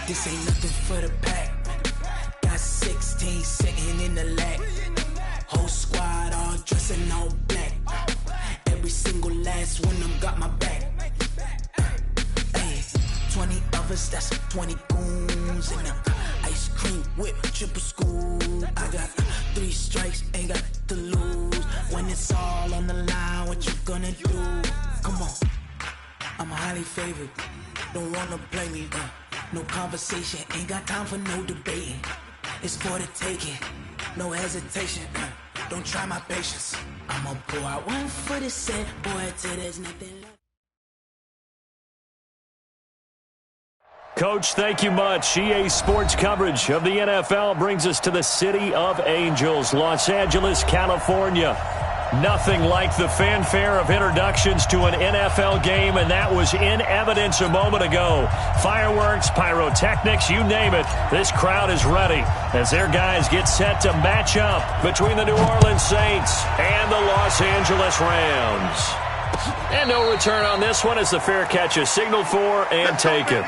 This ain't nothing for the pack. Got 16 sitting in the lap. Whole squad all dressing all black. Every single last one of them got my back. 20 of us, that's 20 goons in them. Ice cream whip, triple school. I got 3 strikes, ain't got to lose. When it's all on the line, what you gonna do? Come on, I'm highly favored. Don't wanna play me, no conversation. Ain't got time for no debating. It's for the taking, no hesitation. Don't try my patience. I'ma pull out one for the set, boy, till there's nothing left. Coach, thank you much. EA Sports coverage of the NFL brings us to the City of Angels, Los Angeles, California. Nothing like the fanfare of introductions to an NFL game, and that was in evidence a moment ago. Fireworks, pyrotechnics, you name it. This crowd is ready as their guys get set to match up between the New Orleans Saints and the Los Angeles Rams. And no return on this one as the fair catch is signaled for and taken.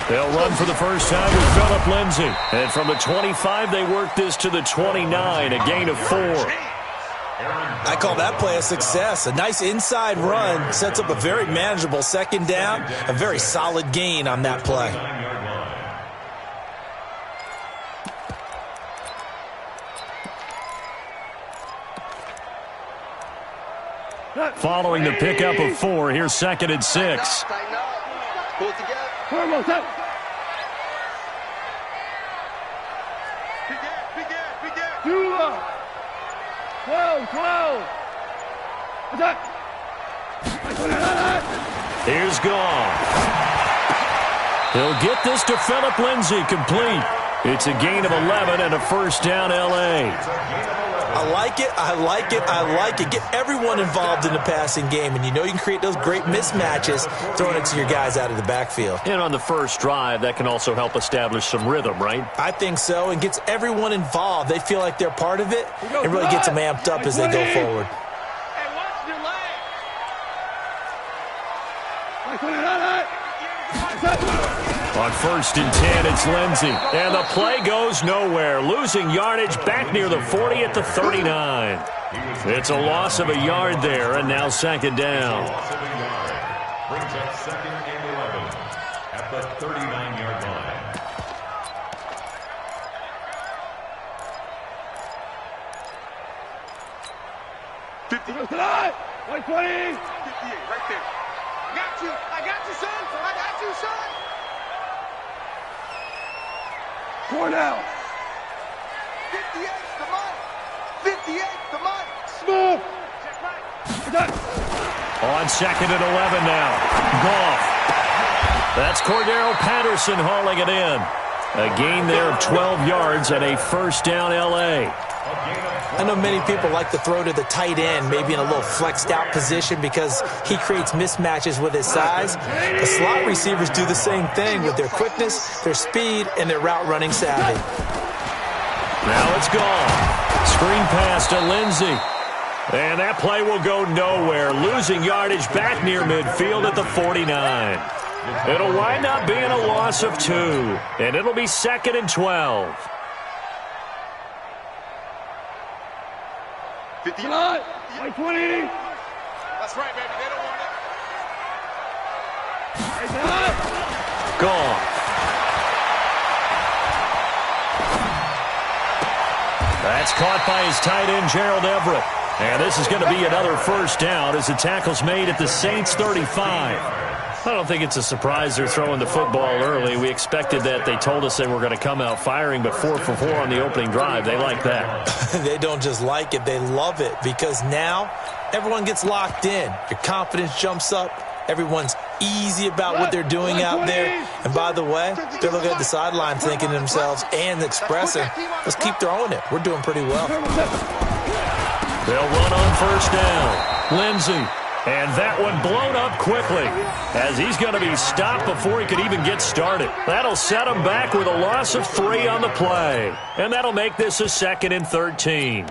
They'll run for the first time with Phillip Lindsay. And from the 25, they work this to the 29, a gain of 4. I call that play a success. A nice inside run sets up a very manageable second down. A very solid gain on that play. Following the pickup of 4, here's 2nd and 6. Pull it together. Here's Gone. He'll get this to Phillip Lindsay, complete. It's a gain of 11 and a first down, L.A. I like it, I like it, I like it. Get everyone involved in the passing game, and you know you can create those great mismatches throwing it to your guys out of the backfield. And on the first drive, that can also help establish some rhythm, right? I think so, and gets everyone involved. They feel like they're part of it, and really gets them amped up as they go forward. On 1st and 10, it's Lindsay. And the play goes nowhere. Losing yardage back near the 40 at the 39. It's a loss of a yard there, and now 2nd down. Brings up 2nd and 11 at the 39-yard line. Right there. I got you, son. I got you, son. 4 now. 58, come on. 58, come on. Smooth. On 2nd and 11 now. Goff. That's Cordero Patterson hauling it in. A gain there of 12 yards and a first down, L.A. I know many people like to throw to the tight end, maybe in a little flexed out position because he creates mismatches with his size. The slot receivers do the same thing with their quickness, their speed, and their route running savvy. Now it's gone. Screen pass to Lindsay. And that play will go nowhere. Losing yardage back near midfield at the 49. It'll wind up being a loss of 2. And it'll be 2nd and 12. 59, 20. That's right, baby. They don't want it. Gone. That's caught by his tight end, Gerald Everett. And this is going to be another first down as the tackle's made at the Saints 35. I don't think it's a surprise they're throwing the football early. We expected that. They told us they were going to come out firing, but 4 for 4 on the opening drive. They like that. They don't just like it, they love it, because now everyone gets locked in. Your confidence jumps up. Everyone's easy about what they're doing out there. And by the way, they're looking at the sideline thinking to themselves and expressing, let's keep throwing it. We're doing pretty well. They'll run on first down. Lindsey. And that one blown up quickly as he's going to be stopped before he could even get started. That'll set him back with a loss of 3 on the play. And that'll make this a 2nd and 13.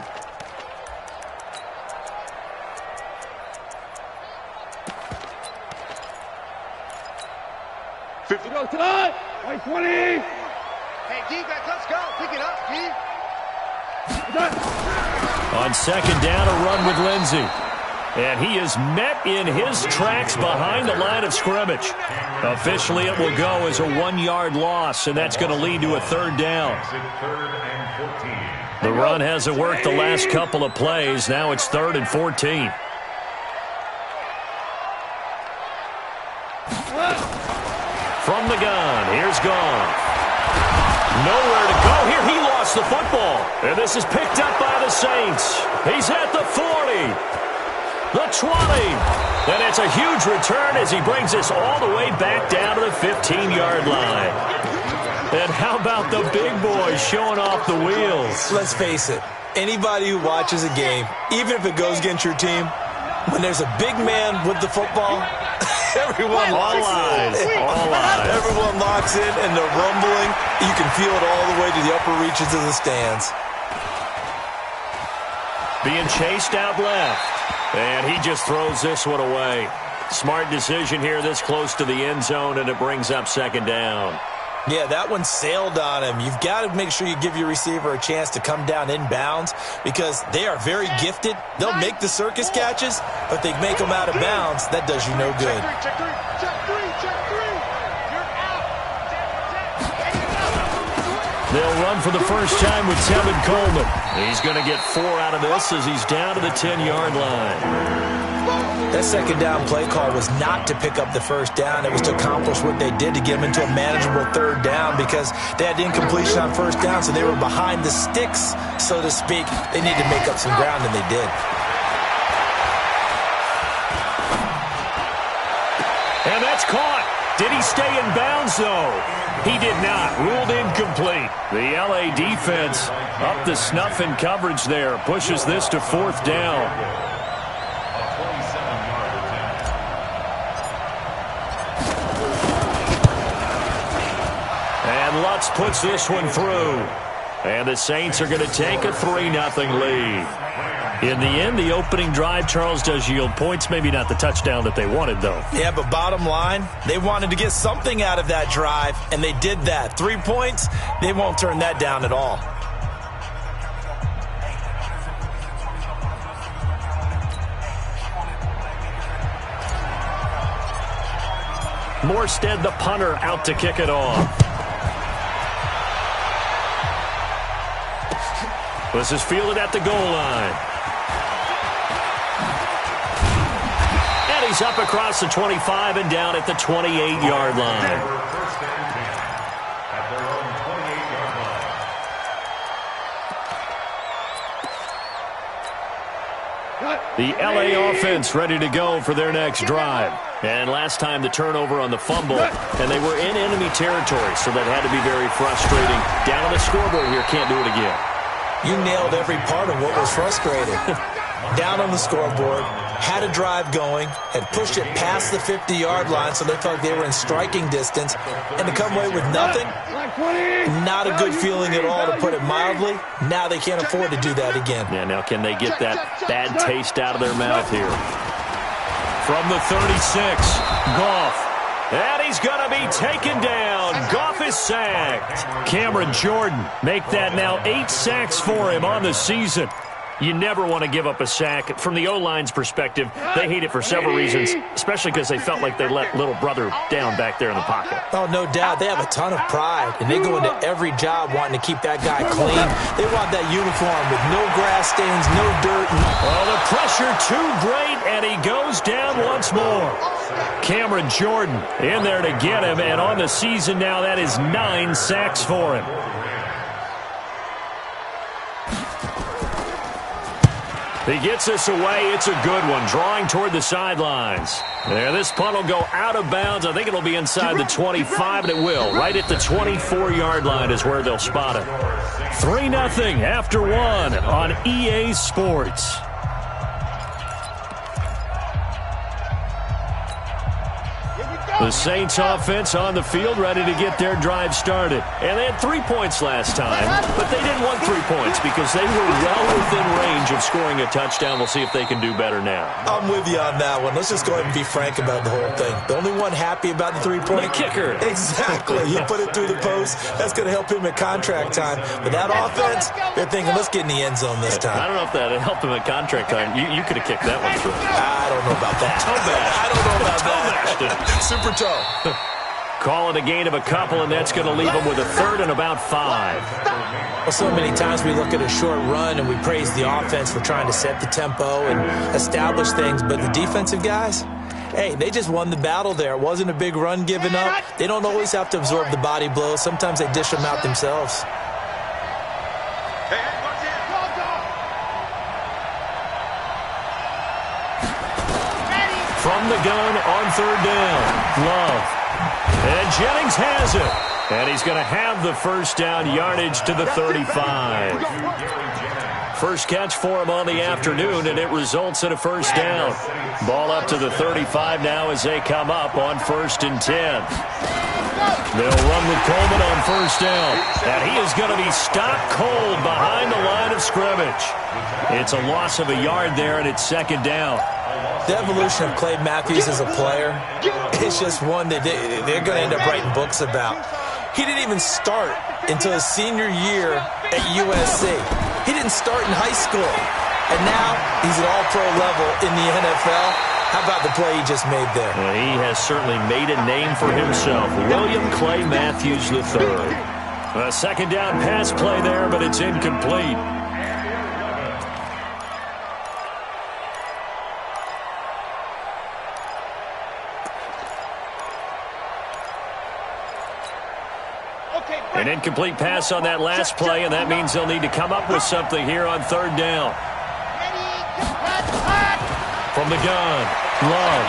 Go tonight. 20. Hey, defense, let's go. Pick it up, D. On second down, a run with Lindsey. And he is met in his tracks behind the line of scrimmage. Officially, it will go as a 1-yard loss, and that's going to lead to a 3rd down. The run hasn't worked the last couple of plays. Now it's 3rd and 14. From the gun, here's Goff. Nowhere to go here. He lost the football. And this is picked up by the Saints. He's at the 40. The 20. And it's a huge return as he brings us all the way back down to the 15-yard line. And how about the big boys showing off the wheels? Let's face it, anybody who watches a game, even if it goes against your team, when there's a big man with the football, everyone locks in. All eyes. Everyone locks in, and the rumbling, you can feel it all the way to the upper reaches of the stands. Being chased out left. And he just throws this one away. Smart decision here this close to the end zone, and it brings up 2nd down. Yeah, that one sailed on him. You've got to make sure you give your receiver a chance to come down inbounds because they are very gifted. They'll make the circus catches, but they make them out of bounds. That does you no good. Check three. You're out. They'll run for the first time with Tevin Coleman. He's going to get 4 out of this as he's down to the 10-yard line. That 2nd down play call was not to pick up the 1st down. It was to accomplish what they did to get them into a manageable 3rd down because they had incompletion on 1st down, so they were behind the sticks, so to speak. They needed to make up some ground, and they did. And that's caught. Did he stay in bounds, though? He did not. Ruled incomplete. The LA defense up to snuff in coverage there. Pushes this to 4th down. And Lutz puts this one through. And the Saints are going to take a 3-0 lead. In the end, the opening drive, Charles, does yield points. Maybe not the touchdown that they wanted, though. Yeah, but bottom line, they wanted to get something out of that drive, and they did that. 3 points, they won't turn that down at all. Morstead, the punter, out to kick it off. This is fielded at the goal line. And he's up across the 25 and down at the 28-yard line. The LA offense ready to go for their next drive. And last time the turnover on the fumble, and they were in enemy territory, so that had to be very frustrating. Down on the scoreboard here, can't do it again. You nailed every part of what was frustrating. Down on the scoreboard, had a drive going, had pushed it past the 50-yard line so they felt like they were in striking distance, and to come away with nothing, not a good feeling at all, to put it mildly. Now they can't afford to do that again. Yeah, now can they get that bad taste out of their mouth here? From the 36, Goff. And he's going to be taken down. Goff is sacked. Cameron Jordan make that now 8 sacks for him on the season. You never want to give up a sack. From the O-line's perspective, they hate it for several reasons, especially because they felt like they let little brother down back there in the pocket. Oh, no doubt. They have a ton of pride, and they go into every job wanting to keep that guy clean. They want that uniform with no grass stains, no dirt. Well, the pressure too great, and he goes down once more. Cameron Jordan in there to get him, and on the season now, that is 9 sacks for him. He gets us away. It's a good one, drawing toward the sidelines. There, this punt will go out of bounds. I think it'll be inside the 25, and it will. Right at the 24-yard line is where they'll spot it. 3-0 after one on EA Sports. The Saints offense on the field ready to get their drive started. And they had 3 points last time, but they didn't want 3 points because they were well within range of scoring a touchdown. We'll see if they can do better now. I'm with you on that one. Let's just go ahead and be frank about the whole thing. The only one happy about the 3-point? The kicker. Exactly. You put it through the post. That's going to help him at contract time. But that offense, they're thinking, let's get in the end zone this time. I don't know if that helped him at contract time. You could have kicked that one through. I don't know about that. I don't know about that. Super toe. Call it a gain of a couple, and that's going to leave them with a third and about 5. Well, so many times we look at a short run and we praise the offense for trying to set the tempo and establish things, but the defensive guys, hey, they just won the battle there. It wasn't a big run given up. They don't always have to absorb the body blows. Sometimes they dish them out themselves. From the gun on third down, Love. And Jennings has it. And he's going to have the first down, yardage to the 35. First catch for him on the afternoon, and it results in a first down. Ball up to the 35 now as they come up on 1st and 10. They'll run with Coleman on first down. And he is going to be stopped cold behind the line of scrimmage. It's a loss of a yard there, and it's 2nd down. The evolution of Clay Matthews as a player is just one that they're going to end up writing books about. He didn't even start until his senior year at USC. He didn't start in high school. And now he's at all-pro level in the NFL. How about the play he just made there? Well, he has certainly made a name for himself. William Clay Matthews III. A 2nd down pass play there, but it's incomplete. An incomplete pass on that last play, and that means they'll need to come up with something here on 3rd down. From the gun, Love.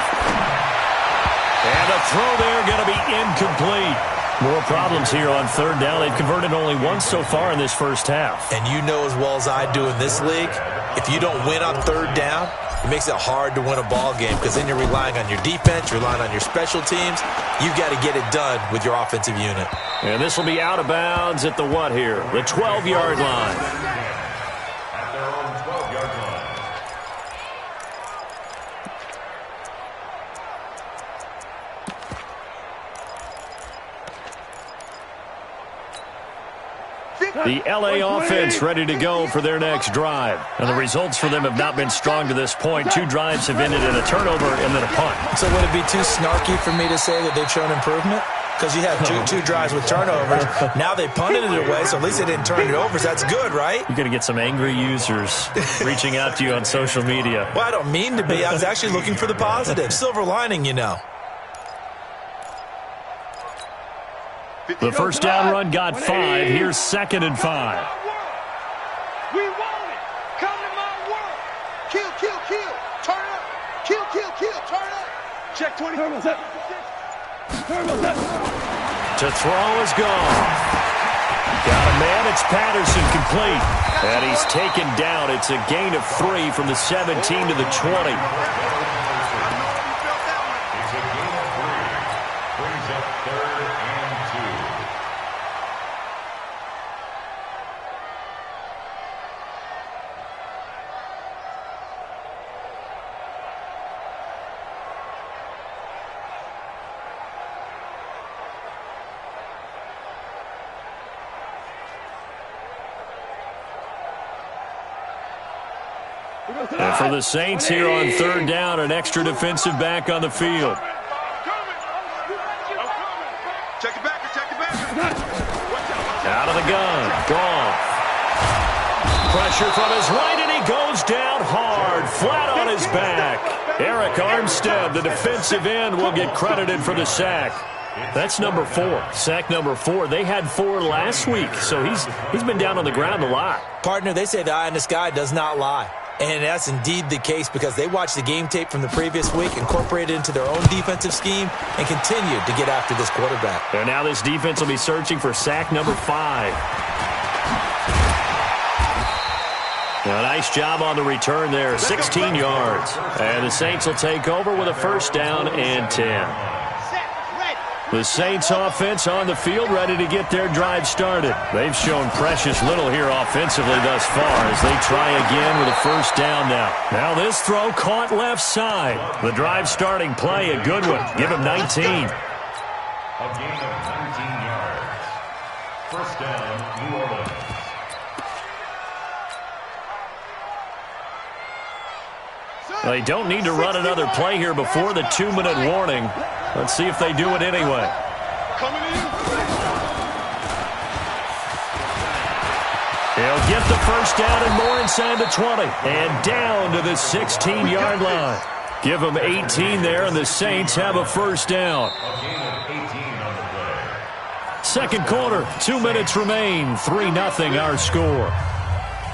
And a throw there going to be incomplete. More problems here on 3rd down. They've converted only once so far in this first half. And you know as well as I do in this league, if you don't win on 3rd down, it makes it hard to win a ball game because then you're relying on your defense, you're relying on your special teams. You've got to get it done with your offensive unit. And this will be out of bounds at the what here? The 12-yard line. At their own 12-yard line. The LA offense ready to go for their next drive. And the results for them have not been strong to this point. 2 drives have ended in a turnover and then a punt. So would it be too snarky for me to say that they've shown improvement? Because you have two drives with turnovers. Now they punted it away, so at least they didn't turn it over. So that's good, right? You're going to get some angry users reaching out to you on social media. Well, I don't mean to be. I was actually looking for the positive. Silver lining, you know. The first down run got 5. Here's 2nd and 5. We want it. Come to my world. Kill, kill, kill. Turn up. Kill, kill, kill. Turn up. Check 20. To throw is gone. Got a man. It's Patterson complete. And he's taken down. It's a gain of 3 from the 17 to the 20. And for the Saints here on 3rd down, an extra defensive back on the field. Check it back. Check it back. Out of the gun. Goff. Pressure from his right, and he goes down hard, flat on his back. Eric Armstead, the defensive end, will get credited for the sack. That's number 4. Sack number 4. They had 4 last week, so he's been down on the ground a lot. Partner, they say the eye in the sky does not lie. And that's indeed the case because they watched the game tape from the previous week, incorporated it into their own defensive scheme, and continued to get after this quarterback. And now this defense will be searching for sack number 5. A nice job on the return there, 16 yards. And the Saints will take over with a first down and 10. The Saints offense on the field, ready to get their drive started. They've shown precious little here offensively thus far as they try again with a first down now. Now this throw caught left side. The drive starting play, a good one. Give him 19. A gain of 19 yards. First down, New Orleans. They don't need to run another play here before the 2-minute warning. Let's see if they do it anyway. He'll get the first down and more inside the 20. And down to the 16-yard line. Give them 18 there, and the Saints have a first down. A gain of 18 on the play. Second quarter, 2 minutes remain. 3-0 our score.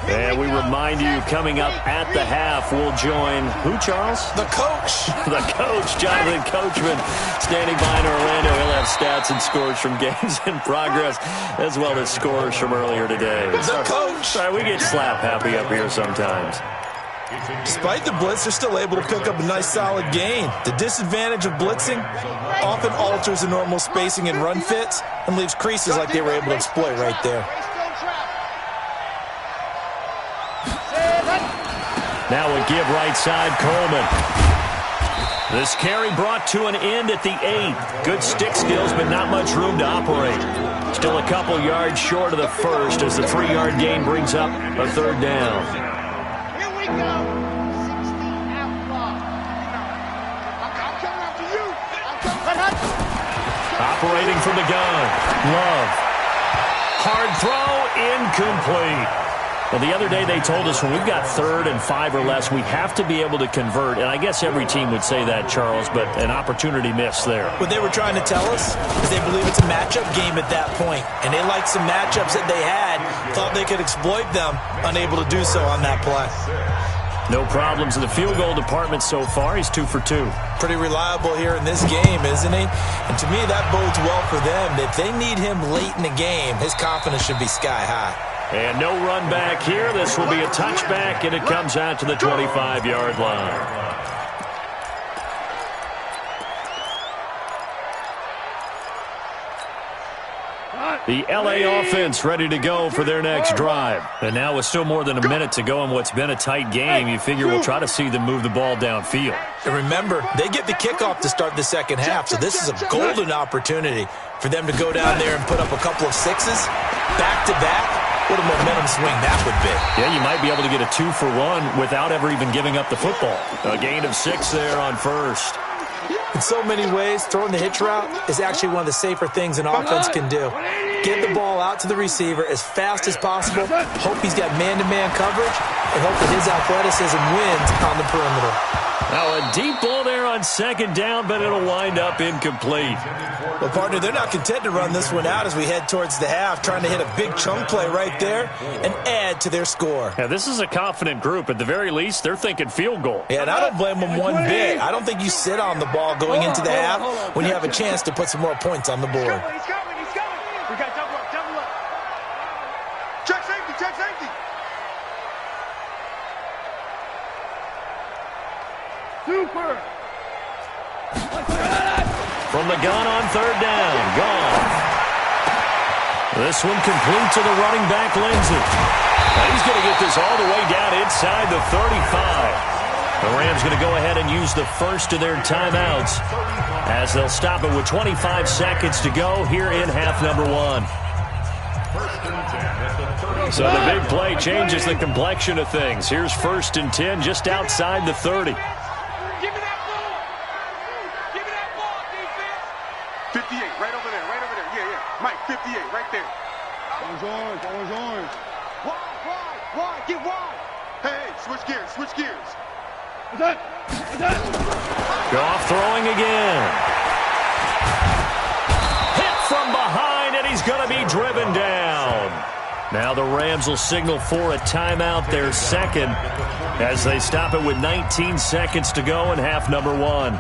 And we remind you, coming up at the half, we'll join who, Charles? The coach. The coach, Jonathan Coachman, standing by in Orlando. He'll have stats and scores from games in progress, as well as scores from earlier today. The coach. Sorry, we get slap happy up here sometimes. Despite the blitz, they're still able to pick up a nice solid gain. The disadvantage of blitzing often alters the normal spacing and run fits and leaves creases like they were able to exploit right there. Now a give right side, Coleman. This carry brought to an end at the 8. Good stick skills, but not much room to operate. Still a couple yards short of the first as the 3-yard gain brings up a third down. Here we go. 16 outlaw. I'm coming after you. Operating from the gun. Love. Hard throw, incomplete. Well, the other day they told us when we've got 3rd and 5 or less, we have to be able to convert. And I guess every team would say that, Charles, but an opportunity missed there. What they were trying to tell us is they believe it's a matchup game at that point. And they liked some matchups that they had, thought they could exploit them, unable to do so on that play. No problems in the field goal department so far. He's 2 for 2. Pretty reliable here in this game, isn't he? And to me, that bodes well for them. If they need him late in the game, his confidence should be sky high. And no run back here. This will be a touchback, and it comes out to the 25-yard line. The LA offense ready to go for their next drive. And now with still more than a minute to go in what's been a tight game, you figure we'll try to see them move the ball downfield. And remember, they get the kickoff to start the second half, so this is a golden opportunity for them to go down there and put up a couple of sixes back-to-back. What a momentum swing that would be. Yeah, you might be able to get a 2-for-1 without ever even giving up the football. A gain of 6 there on first. In so many ways, throwing the hitch route is actually one of the safer things an offense can do. Get the ball out to the receiver as fast as possible, hope he's got man-to-man coverage, and hope that his athleticism wins on the perimeter. Now a deep ball there on second down, but it'll wind up incomplete. Well, partner, they're not content to run this one out as we head towards the half, trying to hit a big chunk play right there and add to their score. Yeah, this is a confident group. At the very least, they're thinking field goal. Yeah, and I don't blame them one bit. I don't think you sit on the ball going into the half when you have a chance to put some more points on the board. He's coming. We got double up. Check safety. Super. From the gun on third down. Gone. This one complete to the running back, Lindsey. Now he's going to get this all the way down inside the 35. The Rams going to go ahead and use the first of their timeouts as they'll stop it with 25 seconds to go here in half number 1. So the big play changes the complexion of things. Here's 1st and 10 just outside the 30. Give me that ball, defense. 58, right over there. Yeah. Mike, 58, right there. Always orange. Wide. Get wide. Hey, switch gears. Goff throwing again. Hit from behind, and he's going to be driven down. Now the Rams will signal for a timeout, their second, as they stop it with 19 seconds to go in half number one.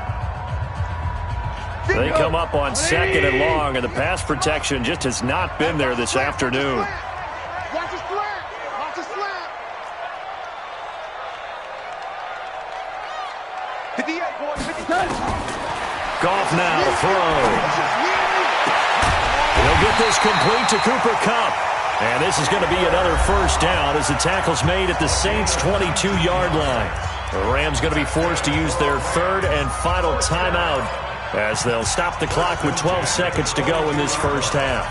They come up on second and long, and the pass protection just has not been there this afternoon. Watch the slant. Watch the slant. 58, boys. 59. Goff now to throw. He'll get this complete to Cooper Kupp. And this is going to be another first down as the tackle's made at the Saints' 22-yard line. The Rams going to be forced to use their third and final timeout as they'll stop the clock with 12 seconds to go in this first half.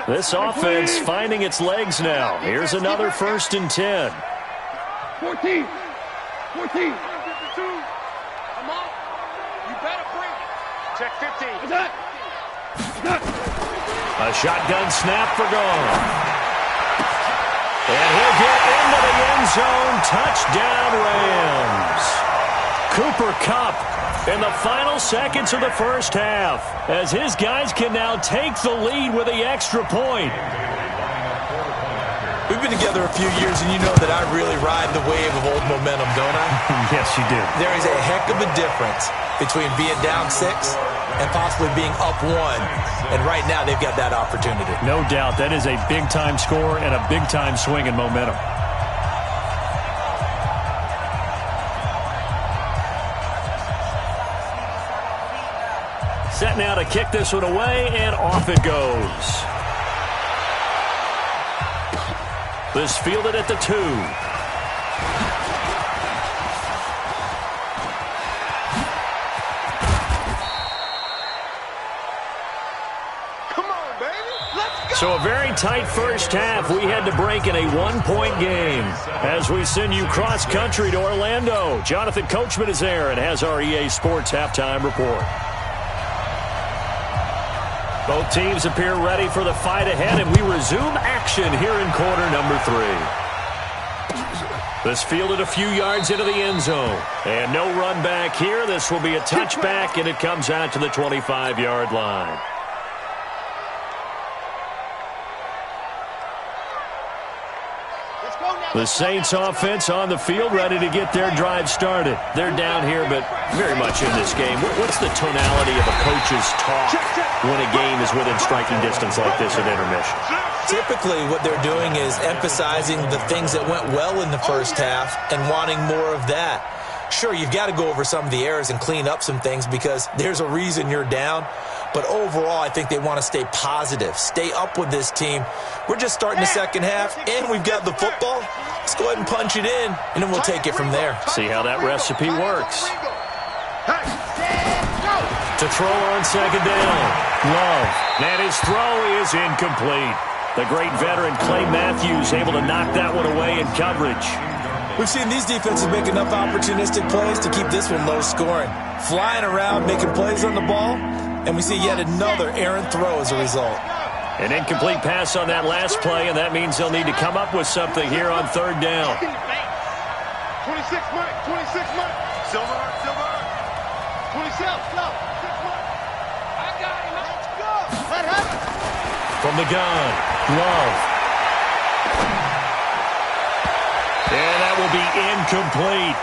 This offense finding its legs now. Here's another 1st and 10. 14. 14. Come on. You better bring it. Check 15. A shotgun snap for Goff. And he'll get into the end zone. Touchdown, Rams. Cooper Kupp in the final seconds of the first half as his guys can now take the lead with the extra point. We've been together a few years, and you know that I really ride the wave of old momentum, don't I? Yes, you do. There is a heck of a difference between being down 6 and possibly being up 1. And right now, they've got that opportunity. No doubt. That is a big-time score and a big-time swing in momentum. Set now to kick this one away, and off it goes. This fielded at the 2. Come on, baby. Let's go. So a very tight first half. We had to break in a 1-point game as we send you cross-country to Orlando. Jonathan Coachman is there and has our EA Sports halftime report. Both teams appear ready for the fight ahead, and we resume action here in quarter number 3. This fielded a few yards into the end zone. And no run back here. This will be a touchback, and it comes out to the 25-yard line. The Saints offense on the field, ready to get their drive started. They're down here, but very much in this game. What's the tonality of a coach's talk when a game is within striking distance like this at intermission? Typically, what they're doing is emphasizing the things that went well in the first half and wanting more of that. Sure, you've got to go over some of the errors and clean up some things because there's a reason you're down. But overall, I think they want to stay positive, stay up with this team. We're just starting the second half, and we've got the football. Let's go ahead and punch it in, and then we'll take it from there. See how that recipe works. To throw on second down. Love. And his throw is incomplete. The great veteran Clay Matthews able to knock that one away in coverage. We've seen these defenses make enough opportunistic plays to keep this one low scoring. Flying around, making plays on the ball, and we see yet another errant throw as a result. An incomplete pass on that last play, and that means they'll need to come up with something here on third down. 26 Mike, 26 Mike. Silver, silver. 27, go. 6 Mike. I got him. Let's go. Let happen. From the gun, Love. And that will be incomplete.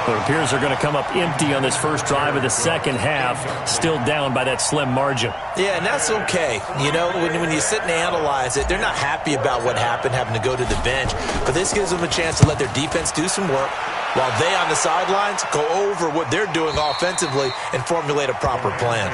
It appears they're going to come up empty on this first drive of the second half, still down by that slim margin. Yeah, and that's okay. You know, when you sit and analyze it, they're not happy about what happened, having to go to the bench. But this gives them a chance to let their defense do some work while they on the sidelines go over what they're doing offensively and formulate a proper plan.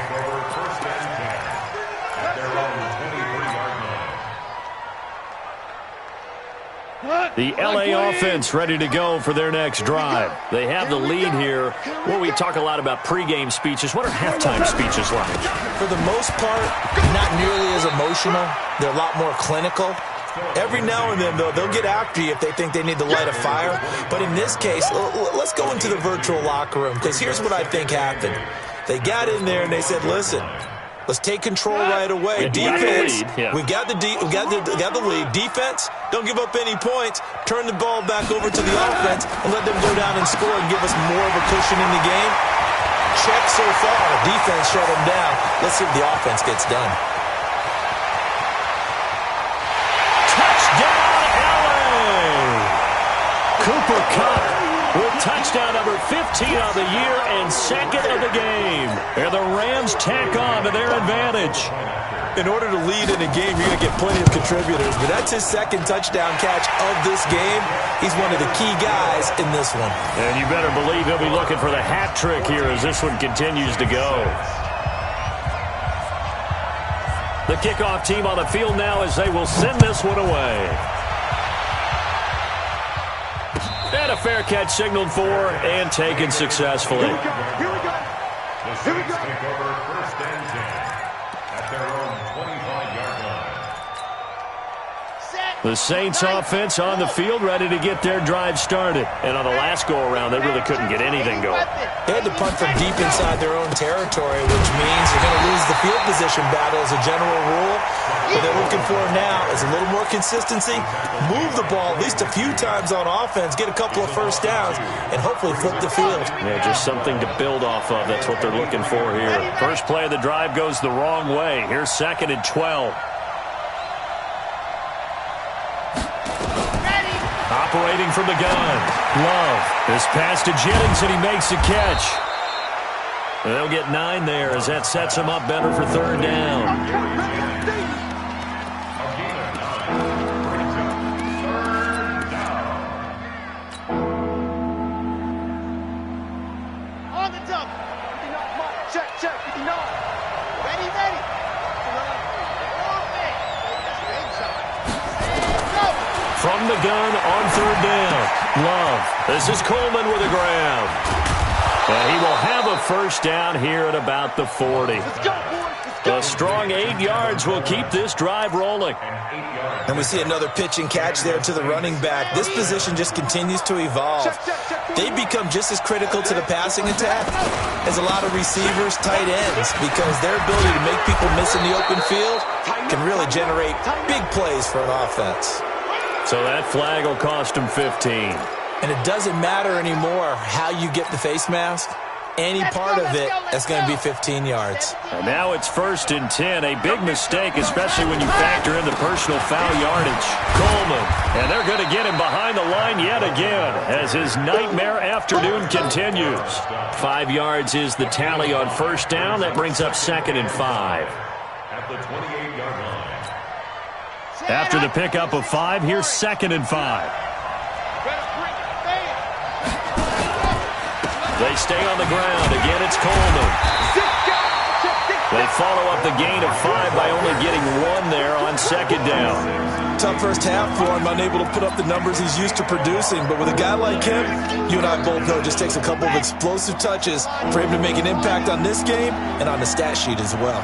The LA offense ready to go for their next drive. They have the lead here. Well, we talk a lot about pregame speeches. What are halftime speeches like? For the most part, not nearly as emotional. They're a lot more clinical. Every now and then, though, they'll get after you if they think they need to light a fire. But in this case, let's go into the virtual locker room, because here's what I think happened. They got in there and they said, listen, Let's take control right away. Defense, we got the lead. Defense, don't give up any points. Turn the ball back over to the offense and let them go down and score and give us more of a cushion in the game. Check so far. Defense shut them down. Let's see if the offense gets done. Touchdown, LA! Cooper Kupp with touchdown number 15 of the year and second of the game. And the Rams tack on to their advantage. In order to lead in a game, you're going to get plenty of contributors, but that's his second touchdown catch of this game. He's one of the key guys in this one. And you better believe he'll be looking for the hat trick here as this one continues to go. The kickoff team on the field now as they will send this one away. And a fair catch signaled for and taken successfully. Here we go. The Saints take over first and 10 at their own 25-yard line. The Saints offense on the field ready to get their drive started. And on the last go-around, they really couldn't get anything going. They had to punt from deep inside their own territory, which means they're going to lose the field position battle as a general rule. What they're looking for now is a little more consistency, move the ball at least a few times on offense, get a couple of first downs, and hopefully flip the field. Yeah, just something to build off of. That's what they're looking for here. First play of the drive goes the wrong way. Here's 2nd and 12. Operating from the gun. Love. This pass to Jennings, and he makes the catch. They'll get 9 there as that sets him up better for 3rd down. From the gun on 3rd down. Love. This is Coleman with a grab. And he will have a first down here at about the 40. A strong 8 yards will keep this drive rolling. And we see another pitch and catch there to the running back. This position just continues to evolve. They become just as critical to the passing attack as a lot of receivers, tight ends, because their ability to make people miss in the open field can really generate big plays for an offense. So that flag will cost him 15. And it doesn't matter anymore how you get the face mask. Any part of it is going to be 15 yards. And now it's 1st and 10. A big mistake, especially when you factor in the personal foul yardage. Coleman. And they're going to get him behind the line yet again as his nightmare afternoon continues. 5 yards is the tally on 1st down. That brings up 2nd and 5. At the 28-yard line. After the pickup of 5, here's 2nd and 5. They stay on the ground. Again, it's Coleman. They follow up the gain of 5 by only getting 1 there on 2nd down. Tough first half for him, unable to put up the numbers he's used to producing. But with a guy like him, you and I both know it just takes a couple of explosive touches for him to make an impact on this game and on the stat sheet as well.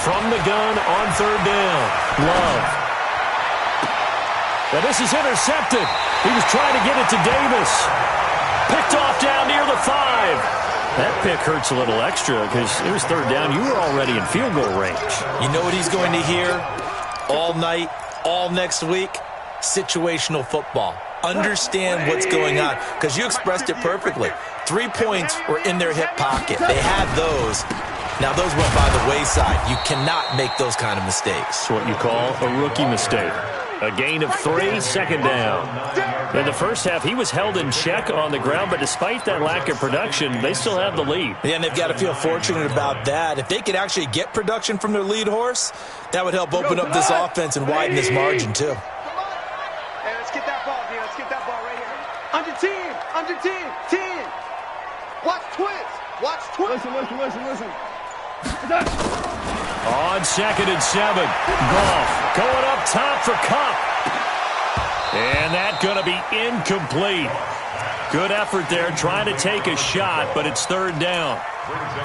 From the gun on 3rd down. Love. Now this is intercepted. He was trying to get it to Davis. Picked off down near the 5. That pick hurts a little extra because it was 3rd down. You were already in field goal range. You know what he's going to hear all night, all next week? Situational football. Understand what's going on because you expressed it perfectly. 3 points were in their hip pocket. They had those. Now, those went by the wayside. You cannot make those kind of mistakes. It's what you call a rookie mistake. A gain of 3, 2nd down. In the first half, he was held in check on the ground, but despite that lack of production, they still have the lead. Yeah, and they've got to feel fortunate about that. If they could actually get production from their lead horse, that would help open up this offense and widen this margin, too. Hey, let's get that ball, dude. Let's get that ball right here. Under 10. Watch twist. Listen. On 2nd and 7, Goff going up top for Kupp. And that's going to be incomplete. Good effort there, trying to take a shot, but it's third down.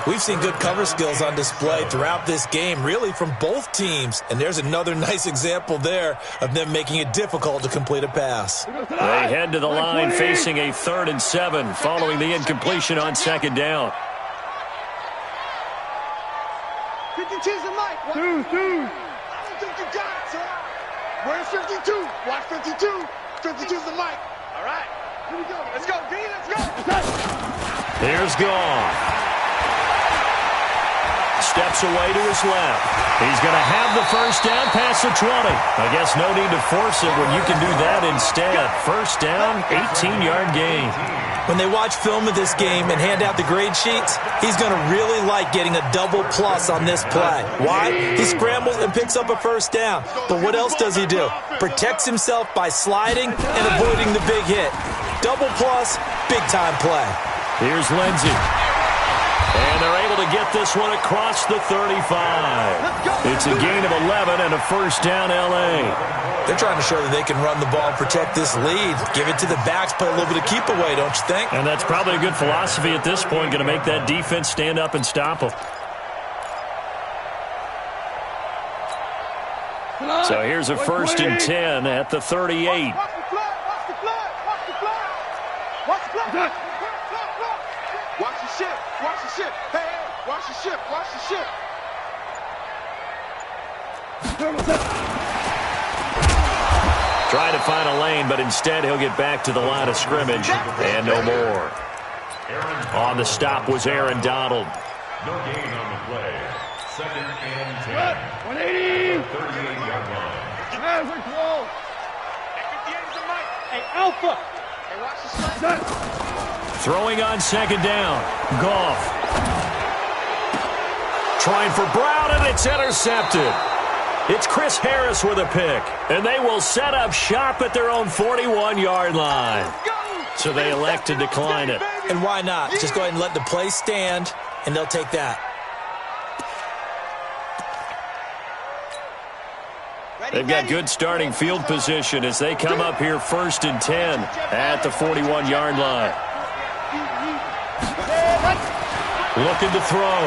We've seen good cover skills on display throughout this game, really from both teams. And there's another nice example there of them making it difficult to complete a pass. They head to the line facing a 3rd and 7 following the incompletion on second down. 52's the mic. I don't think you got it, sir. Where's 52? Watch 52. 52's the mic. All right. Here we go. Let's go, B. Let's go. Here's Goff. Steps away to his left. He's going to have the first down past the 20. I guess no need to force it when you can do that instead. First down, 18-yard gain. When they watch film of this game and hand out the grade sheets, he's going to really like getting a double plus on this play. Why? He scrambles and picks up a first down. But what else does he do? Protects himself by sliding and avoiding the big hit. Double plus, big-time play. Here's Lindsey. And they're able to get this one across the 35. It's a gain of 11 and a first down, L.A. They're trying to show that they can run the ball and protect this lead. Give it to the backs, play a little bit of keep away, don't you think? And that's probably a good philosophy at this point, going to make that defense stand up and stop them. So here's a 1st and 10 at the 38. Watch the flag. Watch the flag. Watch the flag. Watch the flag. Watch the ship. Watch the ship. Hey, hey. Watch the ship. Watch the ship. Trying to find a lane, but instead he'll get back to the line of scrimmage and no more. On the stop was Aaron Donald. No gain on the play. 2nd and 10. 180. 38-yard line. Hey, we're close. Hey, 58 is the mic. Hey, Alpha. Hey, watch the slide. Throwing on second down. Goff. Trying for Brown, and it's intercepted. It's Chris Harris with a pick, and they will set up shop at their own 41-yard line. So they elect to decline it. And why not? Just go ahead and let the play stand, and they'll take that. They've got good starting field position as they come up here 1st and 10 at the 41-yard line. Looking to throw.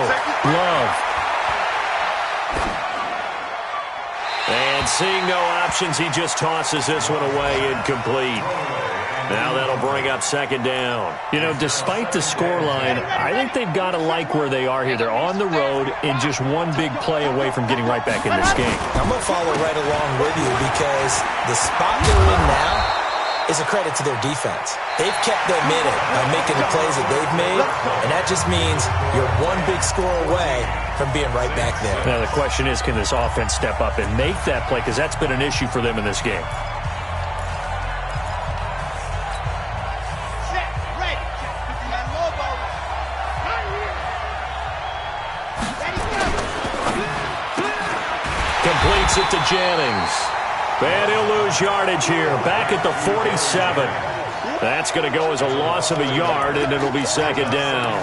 Love. And seeing no options, he just tosses this one away, incomplete. Now that'll bring up second down. You know, despite the scoreline, I think they've got to like where they are here. They're on the road and just one big play away from getting right back in this game. I'm going to follow right along with you because the spot they're in now is a credit to their defense. They've kept them in it by making the plays that they've made, and that just means you're one big score away from being right back there. Now the question is, can this offense step up and make that play? Because that's been an issue for them in this game. Completes it to Jennings. And he'll lose yardage here. Back at the 47. That's going to go as a loss of a yard, and it'll be second down.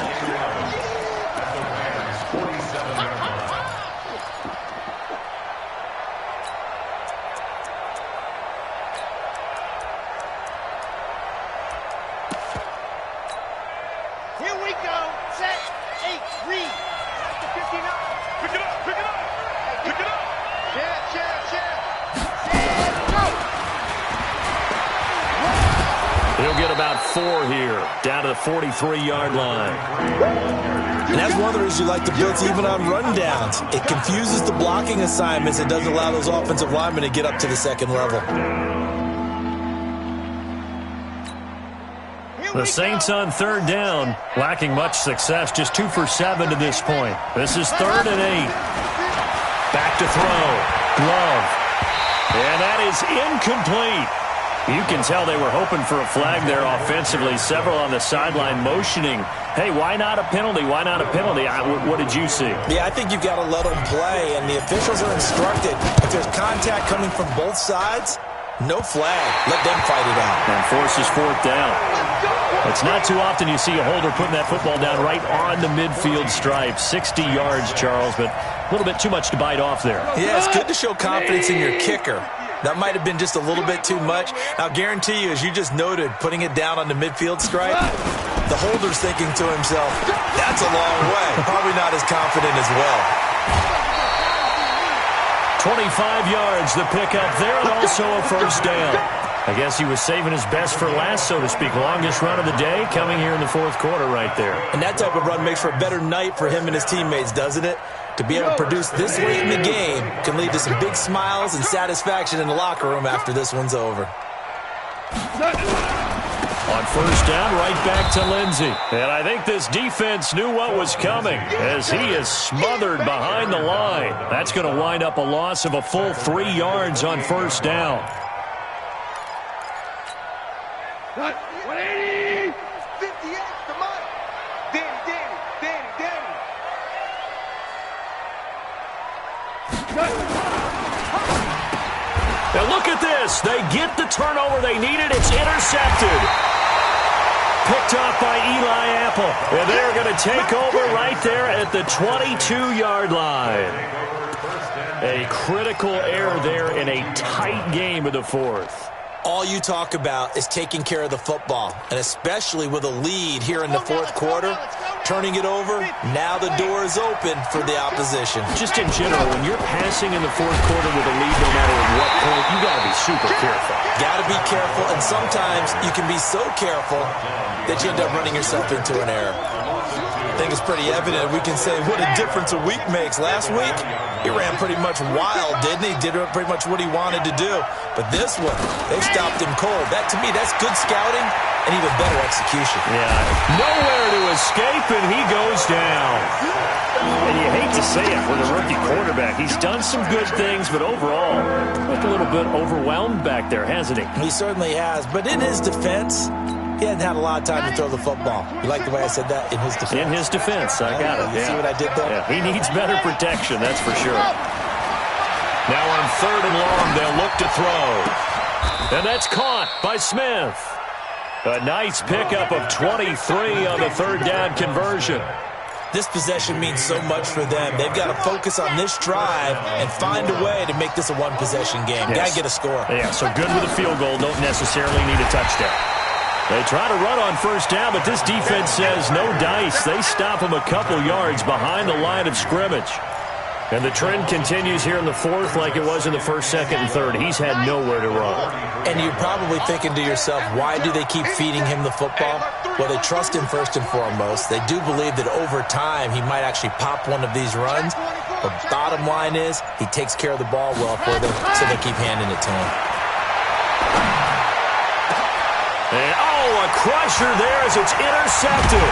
Here we go. Set. 8. Read. That's the 59. Pick it up. Pick it up. Pick it up. Share. Go. He'll get about 4 here, down to the 43-yard line. And that's one of the reasons you like to blitz even on rundowns. It confuses the blocking assignments. It doesn't allow those offensive linemen to get up to the second level. The Saints on third down, lacking much success, just 2 for 7 to this point. This is 3rd and 8. Back to throw. Love. And that is incomplete. You can tell they were hoping for a flag there offensively. Several on the sideline motioning, hey, why not a penalty? Why not a penalty? What did you see? Yeah, I think you've got to let them play, and the officials are instructed. If there's contact coming from both sides, no flag. Let them fight it out. And forces 4th down. It's not too often you see a holder putting that football down right on the midfield stripe. 60 yards, Charles, but a little bit too much to bite off there. Yeah, it's good to show confidence in your kicker. That might have been just a little bit too much. I'll guarantee you, as you just noted, putting it down on the midfield stripe, the holder's thinking to himself, that's a long way. Probably not as confident as well. 25 yards the pickup there, and also a first down. I guess he was saving his best for last, so to speak. Longest run of the day coming here in the fourth quarter right there. And that type of run makes for a better night for him and his teammates, doesn't it? To be able to produce this late in the game can lead to some big smiles and satisfaction in the locker room after this one's over. On first down, right back to Lindsey. And I think this defense knew what was coming as he is smothered behind the line. That's going to wind up a loss of a full 3 yards on first down. 180! 58, come on! Danny. Now look at this. They get the turnover they needed. It's intercepted. Picked off by Eli Apple. And they're going to take over right there at the 22-yard line. A critical error there in a tight game of the fourth. All you talk about is taking care of the football, and especially with a lead here in the fourth quarter, turning it over, now the door is open for the opposition. Just in general, when you're passing in the fourth quarter with a lead, no matter at what point, you got to be super careful. Got to be careful, and sometimes you can be so careful that you end up running yourself into an error. I think it's pretty evident. We can say what a difference a week makes. Last week, he ran pretty much wild, didn't he? Did pretty much what he wanted to do. But this one, they stopped him cold. That, to me, that's good scouting and even better execution. Yeah, nowhere to escape, and he goes down. And you hate to say it with a rookie quarterback. He's done some good things, but overall, looked a little bit overwhelmed back there, hasn't he? He certainly has. But in his defense, he hadn't had a lot of time to throw the football. You like the way I said that? In his defense. In his defense, I got it. You see what I did there? Yeah, he needs better protection, that's for sure. Now on third and long, they'll look to throw. And that's caught by Smith. A nice pickup of 23 on the third down conversion. This possession means so much for them. They've got to focus on this drive and find a way to make this a one-possession game. Yes. Got to get a score. Yeah, so good with a field goal. Don't necessarily need a touchdown. They try to run on first down, but this defense says no dice. They stop him a couple yards behind the line of scrimmage. And the trend continues here in the fourth like it was in the first, second, and third. He's had nowhere to run. And you're probably thinking to yourself, why do they keep feeding him the football? Well, they trust him first and foremost. They do believe that over time he might actually pop one of these runs. But bottom line is he takes care of the ball well for them, so they keep handing it to him. And, a crusher there as it's intercepted.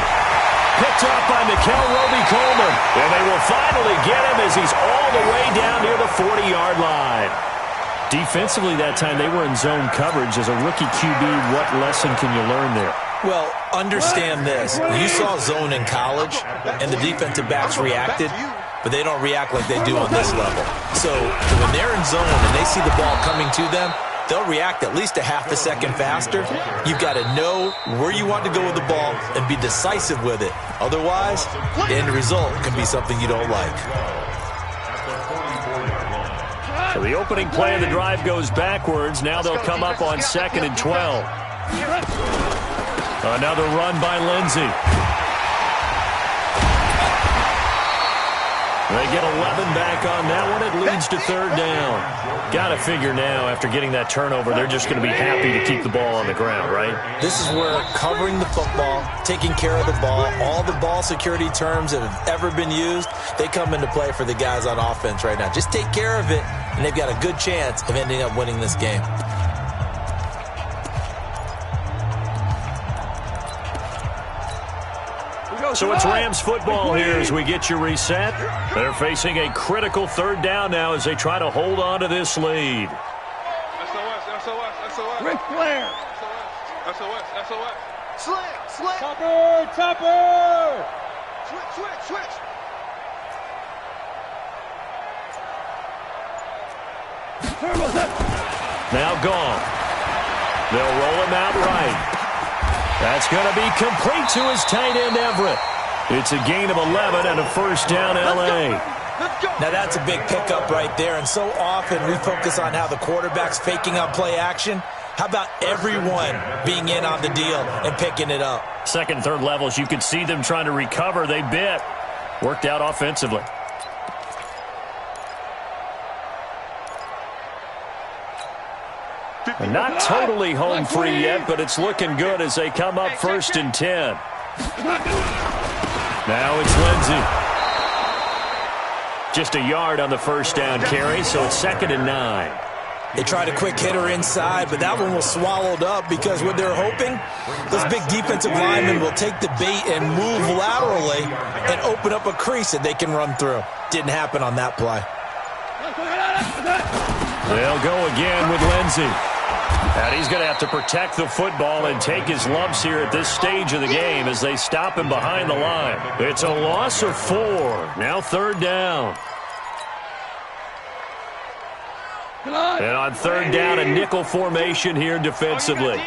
Picked up by Mikel Roby-Coleman. And they will finally get him as he's all the way down near the 40-yard line. Defensively that time, they were in zone coverage. As a rookie QB, what lesson can you learn there? Well, understand this. You saw zone in college, and the defensive backs reacted, but they don't react like they do on this level. So when they're in zone and they see the ball coming to them, they'll react at least a half a second faster. You've got to know where you want to go with the ball and be decisive with it. Otherwise, the end result can be something you don't like. So the opening play of the drive goes backwards. Now they'll come up on 2nd and 12. Another run by Lindsey. They get 11 back on that one. It leads to third down. Got to figure now, after getting that turnover, they're just going to be happy to keep the ball on the ground, right? This is where covering the football, taking care of the ball, all the ball security terms that have ever been used, they come into play for the guys on offense right now. Just take care of it, and they've got a good chance of ending up winning this game. So it's Rams football here as we get you reset. They're facing a critical third down now as they try to hold on to this lead. SOS. Ric Flair. SOS. Slam. Topper. Switch. Now gone. They'll roll him out right. That's going to be complete to his tight end, Everett. It's a gain of 11 and a first down, L.A. Now that's a big pickup right there, and so often we focus on how the quarterback's faking on play action. How about everyone being in on the deal and picking it up? Second, third levels, you could see them trying to recover. They bit. Worked out offensively. Not totally home free yet, but it's looking good as they come up 1st and 10. Now it's Lindsey. Just a yard on the first down carry, so it's 2nd and 9. They tried a quick hitter inside, but that one was swallowed up because what they're hoping, those big defensive linemen will take the bait and move laterally and open up a crease that they can run through. Didn't happen on that play. They'll go again with Lindsey. And he's going to have to protect the football and take his lumps here at this stage of the game as they stop him behind the line. It's a loss of 4. Now 3rd down. And on 3rd down, a nickel formation here defensively.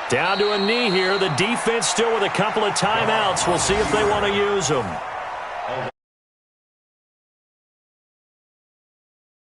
Down to a knee here. The defense still with a couple of timeouts. We'll see if they want to use them.